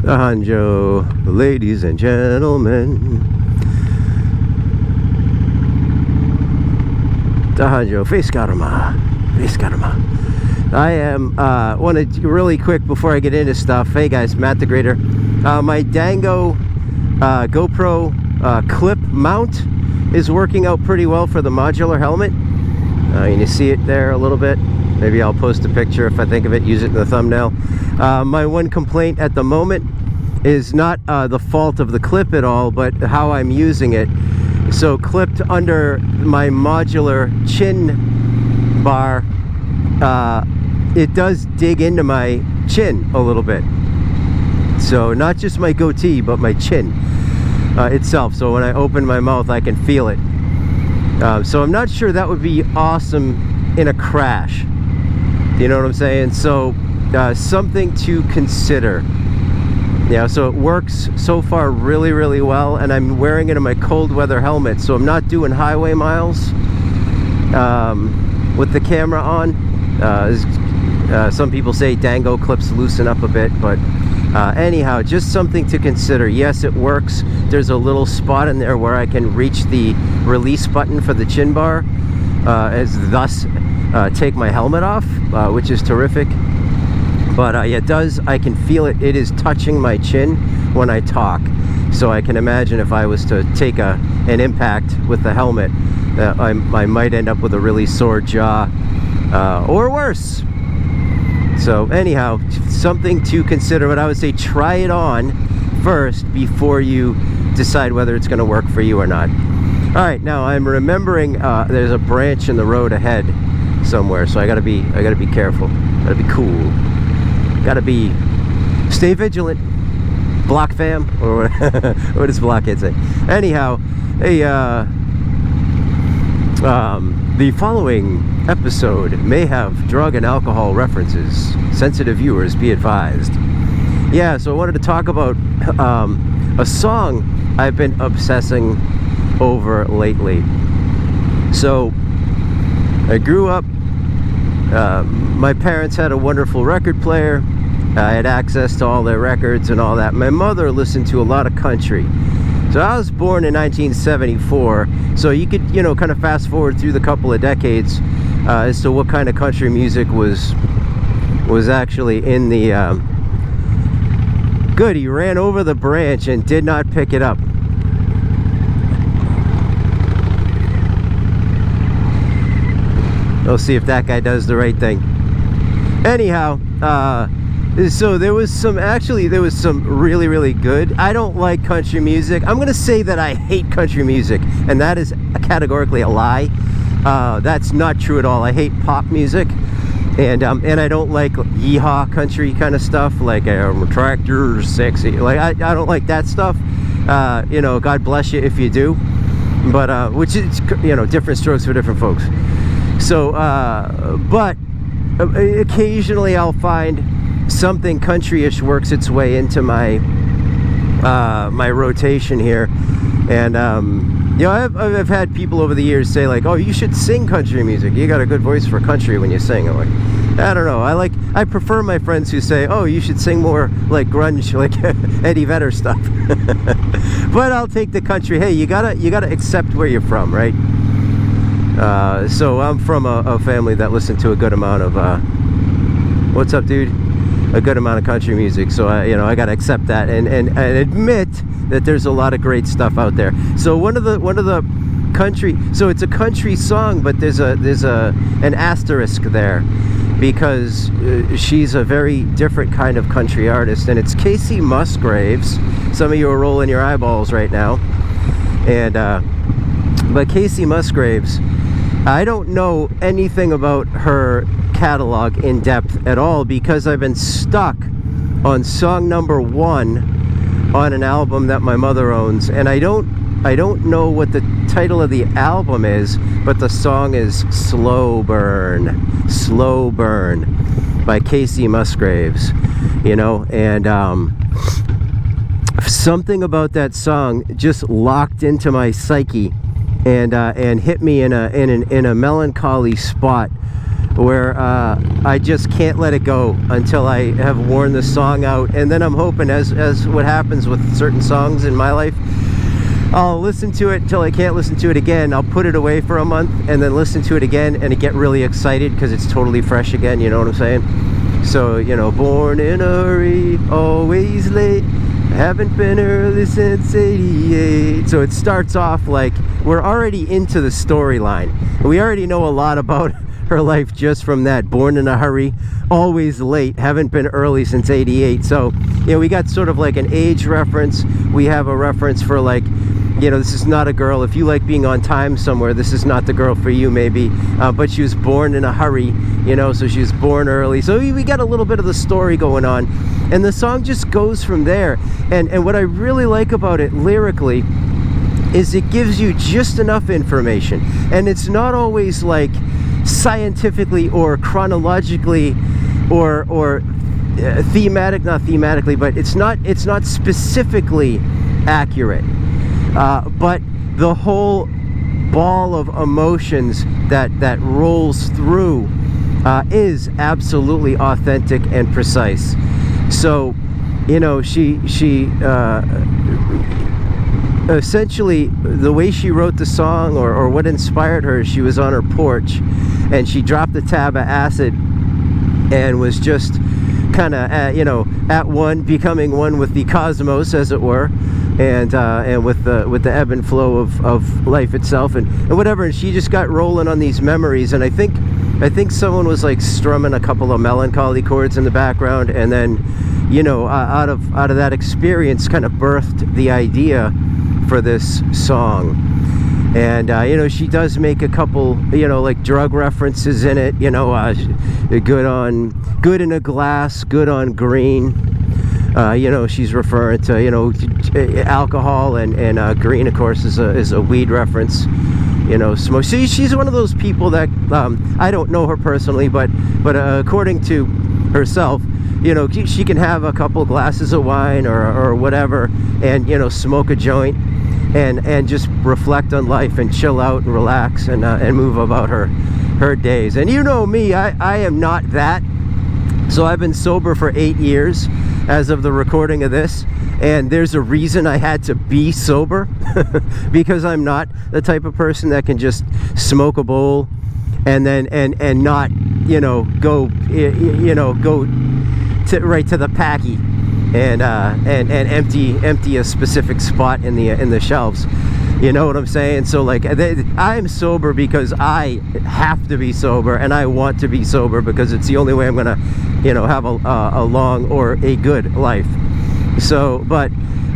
Hanjo, ladies and gentlemen. Hanjo, face karma. I am, want to really quick before I get into stuff. Hey guys, Matt the Grader. My Dango GoPro clip mount is working out pretty well for the modular helmet. You see it there a little bit. Maybe I'll post a picture if I think of it, use it in the thumbnail. My one complaint at the moment is not the fault of the clip at all, but how I'm using it. So clipped under my modular chin bar, it does dig into my chin a little bit. So not just my goatee, but my chin itself. So when I open my mouth, I can feel it. So I'm not sure that would be awesome in a crash. You know what I'm saying? So something to consider. Yeah, so it works so far really, really well, and I'm wearing it in my cold weather helmet, so I'm not doing highway miles with the camera on. Some people say Dango clips loosen up a bit, but anyhow, just something to consider. Yes, it works. There's a little spot in there where I can reach the release button for the chin bar, thus take my helmet off, which is terrific. But it does, I can feel it. It is touching my chin when I talk. So I can imagine if I was to take an impact with the helmet, I might end up with a really sore jaw or worse. So anyhow, something to consider. But I would say try it on first before you decide whether it's going to work for you or not. All right, now I'm remembering there's a branch in the road ahead somewhere, so I gotta be careful. Gotta be cool. Gotta stay vigilant. Block fam, or what does Blockhead say? Anyhow, the following episode may have drug and alcohol references. Sensitive viewers be advised. Yeah, so I wanted to talk about a song I've been obsessing over lately. So I grew up, my parents had a wonderful record player. I had access to all their records and all that. My mother listened to a lot of country. So I was born in 1974, so you could, kind of fast forward through the couple of decades as to what kind of country music was actually in the good. He ran over the branch and did not pick it up. We'll see if that guy does the right thing. Anyhow, so there was some really, really good. I don't like country music. I'm gonna say that I hate country music, and that is categorically a lie. That's not true at all. I hate pop music, and I don't like yeehaw country kind of stuff, like tractor sexy. Like I don't like that stuff. God bless you if you do, but which is different strokes for different folks. So, but occasionally I'll find something country-ish works its way into my my rotation here, and I've had people over the years say like, "Oh, you should sing country music. You got a good voice for country when you sing." I'm like, I don't know. I prefer my friends who say, "Oh, you should sing more like grunge, like Eddie Vedder stuff." But I'll take the country. Hey, you gotta accept where you're from, right? So I'm from a family that listened to a good amount of what's up, dude? A good amount of country music. So I gotta accept that and admit that there's a lot of great stuff out there. So one of the country. So it's a country song, but there's an asterisk there because she's a very different kind of country artist, and it's Casey Musgraves. Some of you are rolling your eyeballs right now, and but Casey Musgraves, I don't know anything about her catalog in depth at all because I've been stuck on song number 1 on an album that my mother owns, and I don't know what the title of the album is, but the song is Slow Burn by Casey Musgraves, and something about that song just locked into my psyche and hit me in a melancholy spot where I just can't let it go until I have worn the song out. And then I'm hoping, as what happens with certain songs in my life, I'll listen to it until I can't listen to it again. I'll put it away for a month and then listen to it again and get really excited because it's totally fresh again, you know what I'm saying? So, you know, born in a hurry, always late, haven't been early since 88. So it starts off like we're already into the storyline. We already know a lot about her life just from that. Born in a hurry, always late, haven't been early since 88. So, you know, we got sort of like an age reference. We have a reference for, like, you know, this is not a girl. If you like being on time somewhere, this is not the girl for you, maybe. But she was born in a hurry, you know, so she was born early. So we got a little bit of the story going on. And the song just goes from there. And what I really like about it lyrically is it gives you just enough information. And it's not always like scientifically or chronologically or thematic, not thematically, but it's not specifically accurate. But the whole ball of emotions that rolls through is absolutely authentic and precise. So, you know, she essentially, the way she wrote the song, or what inspired her, she was on her porch and she dropped a tab of acid and was just kind of, you know, becoming one with the cosmos, as it were, and with the ebb and flow of life itself and whatever. And she just got rolling on these memories. And I think someone was like strumming a couple of melancholy chords in the background, and then, you know, out of that experience kind of birthed the idea for this song. And you know, she does make a couple, you know, like drug references in it, you know, good in a glass, good on green. You know, she's referring to, you know, alcohol, and green, of course, is a weed reference. You know, smoke. See, she's one of those people that I don't know her personally, but according to herself, you know, she can have a couple glasses of wine or whatever, and, you know, smoke a joint and just reflect on life and chill out and relax and move about her days. And you know me, I am not that. So I've been sober for 8 years as of the recording of this, and there's a reason I had to be sober because I'm not the type of person that can just smoke a bowl and then and not, you know, go right to the packy and empty a specific spot in the shelves. You know what I'm saying? So, like, I'm sober because I have to be sober, and I want to be sober because it's the only way I'm gonna, you know, have a long or a good life. So, but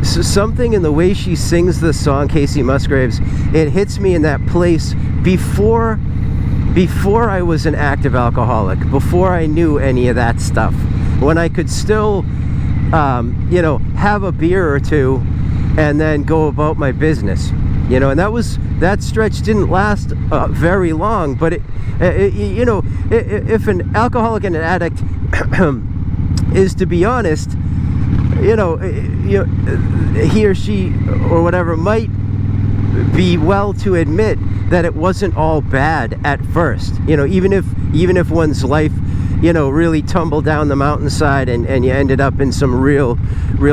something in the way she sings the song, Casey Musgraves, it hits me in that place before I was an active alcoholic, before I knew any of that stuff, when I could still, you know, have a beer or two and then go about my business, you know. And that stretch didn't last very long, but you know, if an alcoholic and an addict is to be honest, you know, he or she or whatever might be well to admit that it wasn't all bad at first, you know, even if one's life, you know, really tumbled down the mountainside and you ended up in some real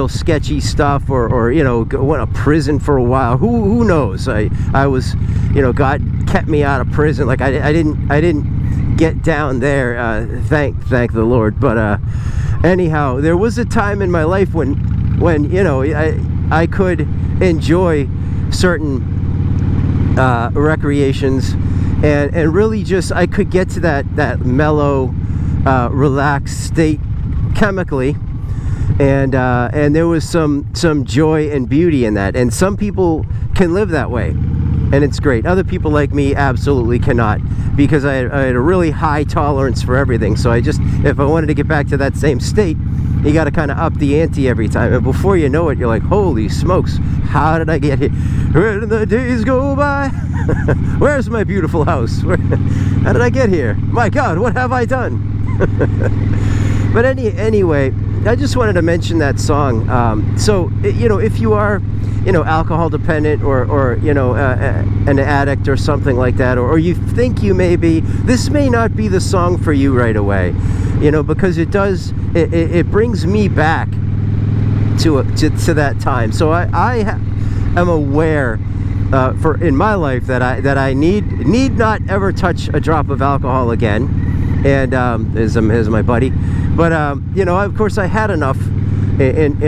sketchy stuff, or you know, went to prison for a while. Who knows? I was, you know, God kept me out of prison. Like I didn't get down there, thank the Lord. But anyhow, there was a time in my life when you know, I could enjoy certain recreations and really just, I could get to that mellow, relaxed state chemically, and there was some joy and beauty in that. And some people can live that way, and it's great. Other people like me absolutely cannot, because I had a really high tolerance for everything. So if I wanted to get back to that same state, you got to kind of up the ante every time, and before you know it, you're like, holy smokes, how did I get here? Where did the days go by? Where's my beautiful house? How did I get here? My God, what have I done? But anyway, I just wanted to mention that song. So, you know, if you are, you know, alcohol dependent or you know, an addict or something like that, or you think you may be, this may not be the song for you right away, you know, because it brings me back to that time. So I am aware in my life that I need not ever touch a drop of alcohol again. And here's my buddy. But you know, of course, I had enough in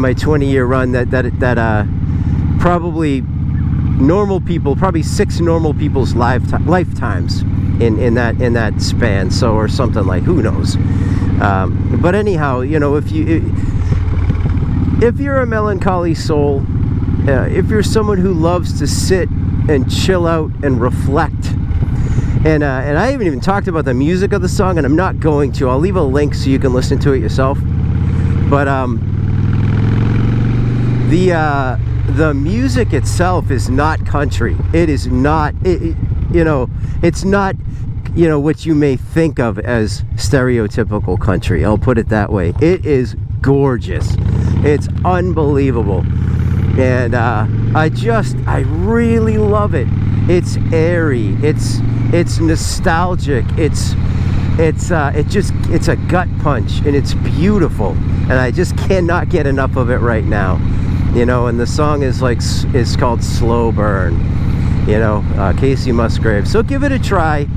my 20-year run that probably normal people, probably 6 normal people's lifetimes in that span. So, or something, like, who knows. But anyhow, you know, if you're a melancholy soul, if you're someone who loves to sit and chill out and reflect, and I haven't even talked about the music of the song, and I'm not going to. I'll leave a link so you can listen to it yourself. But the music itself is not country. It is not. You know, it's not, you know, what you may think of as stereotypical country. I'll put it that way. It is gorgeous. It's unbelievable. And I really love it. It's airy. It's nostalgic. It's a gut punch, and it's beautiful. And I just cannot get enough of it right now. You know, and the song is called Slow Burn. You know, Casey Musgrave. So give it a try.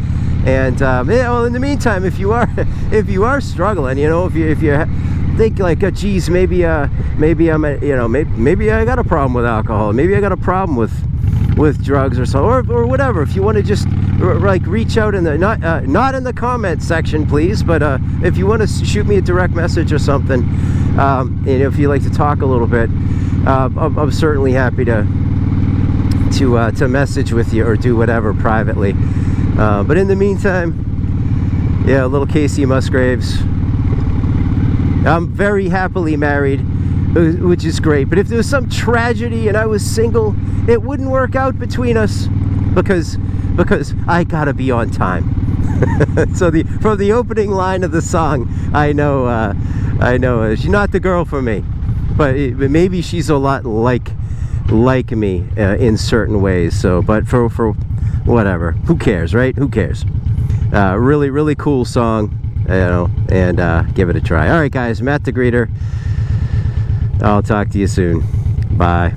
And you know, in the meantime, if you are struggling, you know, if you think like, oh, geez, maybe I'm you know, maybe I got a problem with alcohol, maybe I got a problem with drugs or so, or whatever. If you want to just like reach out in the not in the comment section, please, but if you want to shoot me a direct message or something, and if you like to talk a little bit, I'm certainly happy to message with you or do whatever privately. But in the meantime, yeah, little Casey Musgraves. I'm very happily married, which is great. But if there was some tragedy and I was single, it wouldn't work out between us because I gotta be on time. So from the opening line of the song, I know she's not the girl for me, but maybe she's a lot like me in certain ways. So, but for whatever, who cares, right? Who cares? Really, really cool song. You know, and give it a try. All right, guys, Matt the Greeter. I'll talk to you soon. Bye.